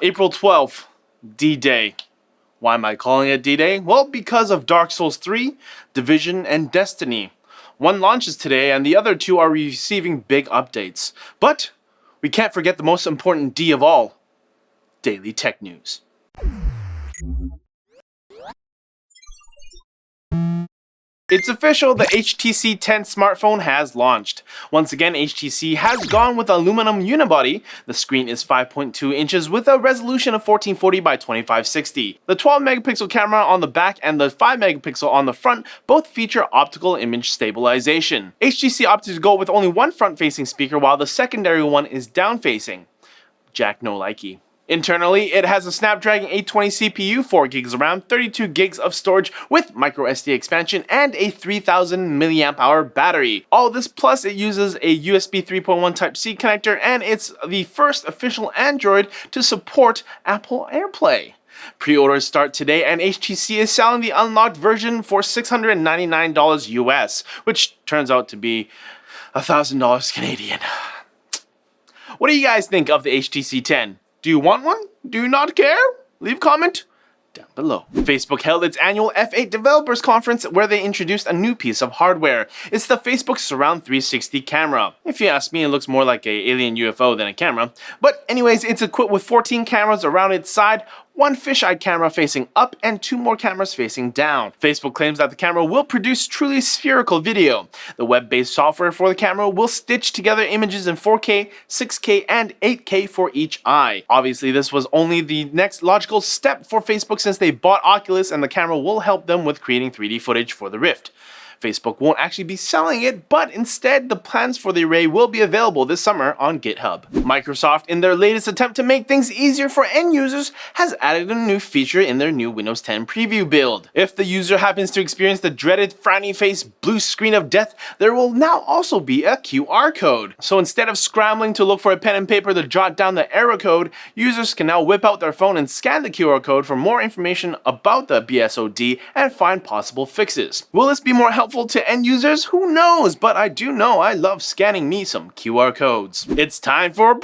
April 12th, D-Day. Why am I calling it D-Day? Well, because of Dark Souls 3, Division, and Destiny. One launches today and the other two are receiving big updates. But we can't forget the most important D of all, Daily Tech News. It's official, the HTC 10 smartphone has launched. Once again, HTC has gone with aluminum unibody. The screen is 5.2 inches with a resolution of 1440 by 2560. The 12 megapixel camera on the back and the 5 megapixel on the front both feature optical image stabilization. HTC opted to go with only one front-facing speaker while the secondary one is down-facing. Jack no likey. Internally, it has a Snapdragon 820 CPU, 4GB of RAM, 32GB of storage with microSD expansion, and a 3000 mAh battery. All this plus it uses a USB 3.1 Type-C connector, and it's the first official Android to support Apple AirPlay. Pre-orders start today, and HTC is selling the unlocked version for $699 US, which turns out to be $1,000 Canadian. What do you guys think of the HTC 10? Do you want one? Do you not care? Leave a comment down below. Facebook held its annual F8 Developers Conference where they introduced a new piece of hardware. It's the Facebook Surround 360 camera. If you ask me, it looks more like an alien UFO than a camera. But anyways, it's equipped with 14 cameras around its side, one fisheye camera facing up, and 2 more cameras facing down. Facebook claims that the camera will produce truly spherical video. The web-based software for the camera will stitch together images in 4K, 6K, and 8K for each eye. Obviously, this was only the next logical step for Facebook since they bought Oculus, and the camera will help them with creating 3D footage for the Rift. Facebook won't actually be selling it, but instead the plans for the array will be available this summer on GitHub. Microsoft, in their latest attempt to make things easier for end users, has added a new feature in their new Windows 10 preview build. If the user happens to experience the dreaded frowny face blue screen of death, there will now also be a QR code. So instead of scrambling to look for a pen and paper to jot down the error code, users can now whip out their phone and scan the QR code for more information about the BSOD and find possible fixes. Will this be more helpful to end users? Who knows, but I do know I love scanning me some QR codes. It's time for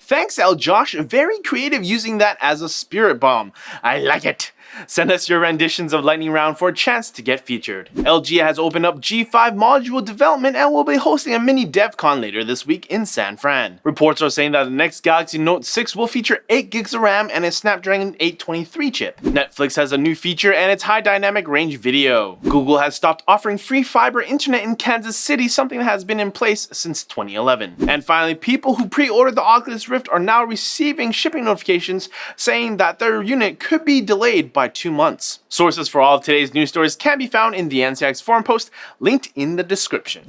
Thanks, L. Josh. Very creative using that as a spirit bomb. I like it. Send us your renditions of Lightning Round for a chance to get featured. LG has opened up G5 module development and will be hosting a mini DevCon later this week in San Fran. Reports are saying that the next Galaxy Note 6 will feature 8GB of RAM and a Snapdragon 823 chip. Netflix has a new feature and its high dynamic range video. Google has stopped offering free fiber internet in Kansas City, something that has been in place since 2011. And finally, people who pre-ordered the Oculus Rift are now receiving shipping notifications saying that their unit could be delayed by 2 months. Sources for all of today's news stories can be found in the NCX forum post linked in the description.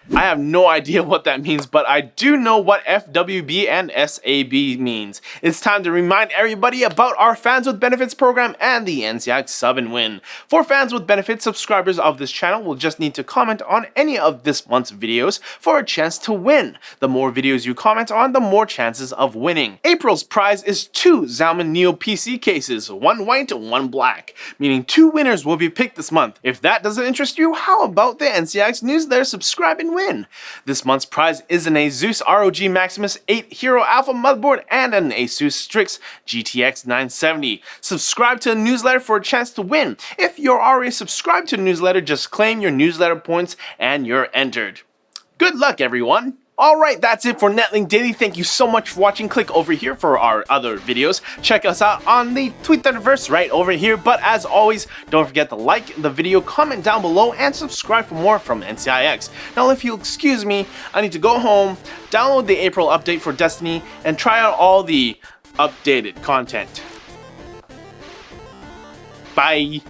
I have no idea what that means, but I do know what FWB and SAB means. It's time to remind everybody about our Fans with Benefits program and the NCX Sub and Win. For Fans with Benefits, subscribers of this channel will just need to comment on any of this month's videos for a chance to win. The more videos you comment on, the more chances of winning. April's prize is 2 Xiaomi Neo PC cases, 1 white and 1 black, meaning 2 winners will be picked this month. If that doesn't interest you, how about the NCX newsletter? Subscribe and win. This month's prize is an Asus ROG Maximus 8 Hero Alpha motherboard and an Asus Strix GTX 970. Subscribe to the newsletter for a chance to win. If you're already subscribed to the newsletter, just claim your newsletter points and you're entered. Good luck, everyone! Alright, that's it for Netlink Daily. Thank you so much for watching. Click over here for our other videos. Check us out on the Twitterverse right over here. But as always, don't forget to like the video, comment down below, and subscribe for more from NCIX. Now, if you'll excuse me, I need to go home, download the April update for Destiny, and try out all the updated content. Bye!